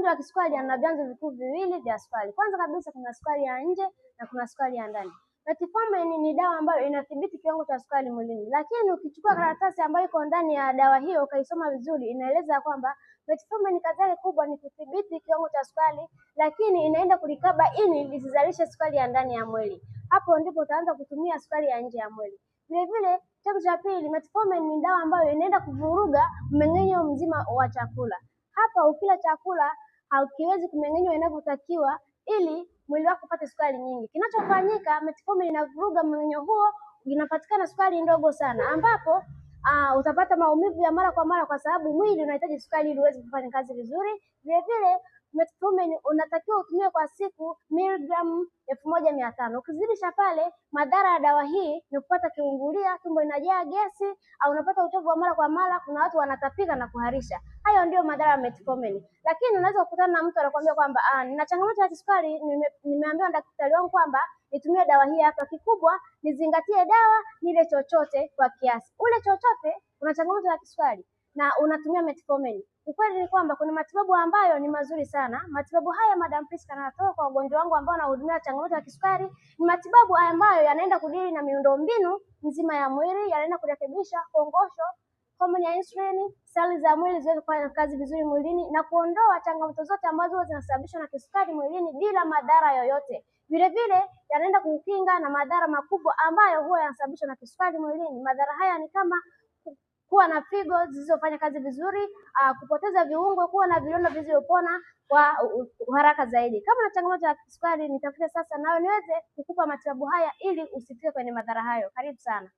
Magonjwa ya kisukari yana vyanzo vikuu viwili vya sukari. Kwanza kabisa kuna sukari ya nje na kuna sukari ya ndani. Metformin ni dawa ambayo inadhibiti kiwango cha sukari mwilini, lakini ukichukua karatasi ambayo iko ndani ya dawa hiyo ukaisoma vizuri, inaeleza kwamba metformin kazi yake kubwa ni kudhibiti kiwango cha sukari, lakini inaenda kulikaba ini lisizalishe sukari ya ndani ya mwili. Hapo ndipo utaanza kutumia sukari ya nje ya mwili. Vile vile, chanzo cha pili, metformin ni dawa ambayo inaenda kuvuruga mmeng'enyo mzima wa chakula. Hapa ukila chakula haukiwezi kumeng'enywa inavyotakiwa ili mwili wako upate sukari nyingi. Kinachofanyika, metformin inavuruga mmeng'enyo huo, inapatikana sukari ndogo sana, ambapo utapata maumivu ya mara kwa mara kwa sababu mwili unahitaji sukari ili uweze kufanya kazi vizuri. Vile vile metformin unatakiwa utumie kwa siku miligramu 1500. Ukizidisha pale, madhara ya dawa hii ni kupata kiungulia, tumbo inajaa gesi, au unapata uchovu wa mara kwa mara, kuna watu wanatapika na kuharisha. Hayo ndio madhara ya metformin. Lakini unaweza kukutana na mtu anakuambia kwamba nina changamoto ya kisukari, nimeambiwa na daktari wangu kwamba nitumie dawa hii hapa. Kikubwa nizingatie dawa, nile chochote kwa kiasi. Ule chochote una changamoto ya kisukari na unatumia metformin. Ukweli ni kwamba kuna matibabu ambayo ni mazuri sana. Matibabu haya Madam Priska anatoa kwa wagonjwa wangu ambao wanahudumia changamoto ya kisukari. Ni matibabu ambayo yanaenda kudili na miundombinu nzima ya mwili, yanaenda kurekebisha kongosho, homoni ya insulini, seli za mwili ziweze kufanya kazi vizuri mwilini na kuondoa changamoto zote ambazo zinasababishwa na kisukari mwilini bila madhara yoyote. Vile vile yanaenda kukinga na madhara makubwa ambayo huwa yanasababishwa na kisukari mwilini. Madhara haya ni kama kuwa na figo zisizofanya kazi vizuri, kupoteza viungo, kuwa na vidonda visivyopona kwa haraka zaidi. Kama una changamoto ya kisukari, nitafute sasa nawe niweze kukupa matibabu haya ili usifike kwenye madhara hayo. Karibu sana.